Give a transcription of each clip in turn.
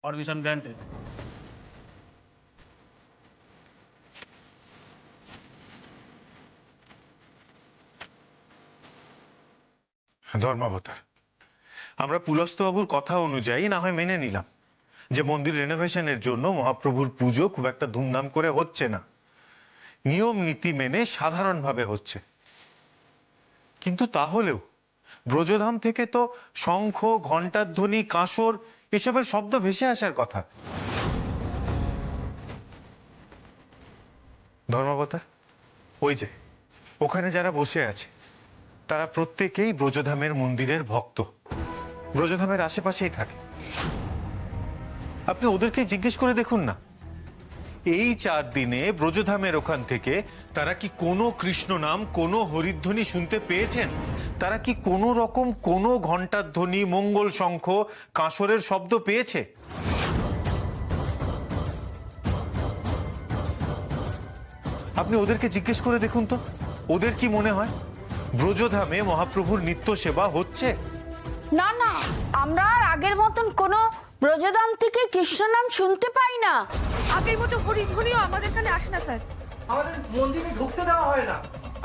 Permission granted. ধর্মাবতার, আমরা পুলস্তবাবুর কথা অনুযায়ী না হয় মেনে নিলাম যে মন্দির রেনোভেশনের জন্য মহাপ্রভুর পুজো খুব একটা ধুমধাম করে হচ্ছে না, নিয়ম নীতি মেনে সাধারণভাবে হচ্ছে। কিন্তু তাহলেও ব্রজধাম থেকে তো শঙ্খ, ঘণ্টার ধ্বনি, কাঁসর এসবের শব্দ ভেসে আসার কথা। ধর্মাবতার, ওই যে ওখানে যারা বসে আছে তারা প্রত্যেকেই ব্রজধামের মন্দিরের ভক্ত, ব্রজধামের আশেপাশেই থাকে। আপনি ওদেরকে জিজ্ঞেস করে দেখুন না, এই 4 দিনে ব্রজধামের ওখান থেকে তারা কি কোনো কৃষ্ণ নাম, কোনো হরিধ্বনি শুনতে পেয়েছেন? তারা কি কোনো রকম কোনো ঘণ্টার ধ্বনি, মঙ্গল শঙ্খ, কাঁসরের শব্দ পেয়েছে? আপনি ওদেরকে জিজ্ঞেস করে দেখুন তো, ওদের কি মনে হয় ব্রজধামে মহাপ্রভুর নিত্য সেবা হচ্ছে? না না, আমরা আর আগের মতন কোনো ব্রজধাম থেকে কৃষ্ণ নাম শুনতে পাই না। আগের মতো হরিধ্বনিও আমাদের এখানে আসে না স্যার। আমাদের মন্দিরে ঢুকতে দেওয়া হয় না,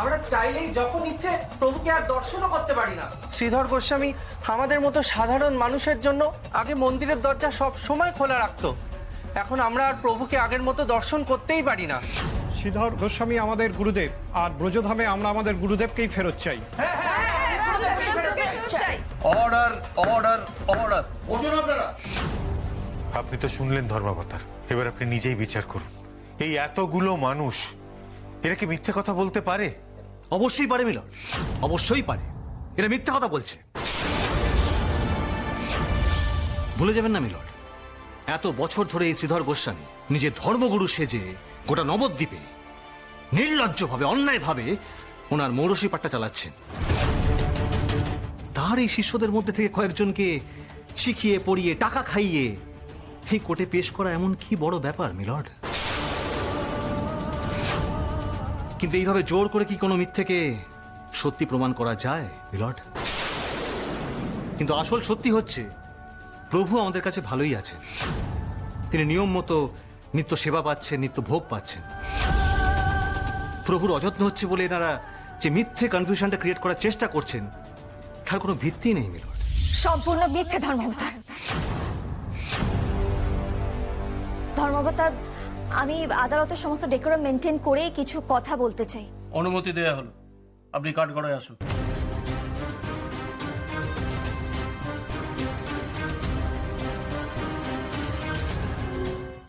আমরা চাইলেই যখন ইচ্ছে প্রভুকে আর দর্শনও করতে পারি না। শ্রীধর গোস্বামী আমাদের মতো সাধারণ মানুষের জন্য আগে মন্দিরের দরজা সব সময় খোলা রাখতো, এখন আমরা আর প্রভুকে আগের মতো দর্শন করতেই পারি না। শ্রীধর গোস্বামী আমাদের গুরুদেব, আর ব্রজধামে আমরা আমাদের গুরুদেবকেই ফেরত চাই। অর্ডার অর্ডার অর্ডার, বসুন আপনারা। আপনি তো শুনলেন ধর্মাবতার, এবার আপনি নিজেই বিচার করুন। এই এতগুলো মানুষ, এরা কি মিথ্যে কথা বলতে পারে? অবশ্যই পারে মিলন, অবশ্যই পারে। এরা মিথ্যা কথা বলছে। ভুলে যাবেন না মিলন, এত বছর ধরে এই শ্রীধর গোস্বামী নিজের ধর্মগুরু সেজে গোটা নবদ্বীপে নির্লজ্জভাবে, অন্যায়ভাবে ওনার মৌরসী পাট্টা চালাচ্ছেন। তার এই শিষ্যদের মধ্যে থেকে কয়েকজনকে শিখিয়ে পড়িয়ে টাকা খাইয়ে এই কোর্টে পেশ করা এমন কি বড় ব্যাপার মিলর্ড? কিন্তু এইভাবে জোর করে কি কোনো মিথ্যেকে সত্যি প্রমাণ করা যায় মিলর্ড? কিন্তু আসল সত্যি হচ্ছে প্রভু আমাদের কাছে ভালোই আছেন। তিনি নিয়ম মতো নিত্য সেবা পাচ্ছেন, নিত্য ভোগ পাচ্ছেন। প্রভুর অযত্ন হচ্ছে বলে এনারা যে মিথ্যে কনফিউশনটা ক্রিয়েট করার চেষ্টা করছেন তার কোনো ভিত্তি নেই মিলর্ড। সম্পূর্ণ মিথ্যে ধর্মাবতার। ধর্মাবতার, আমি আদালতের সমস্ত ডেকোরাম মেনটেন করে কিছু কথা বলতে চাই। অনুমতি দেয়া হলো, আপনি কাঠগড়ায় আসুন।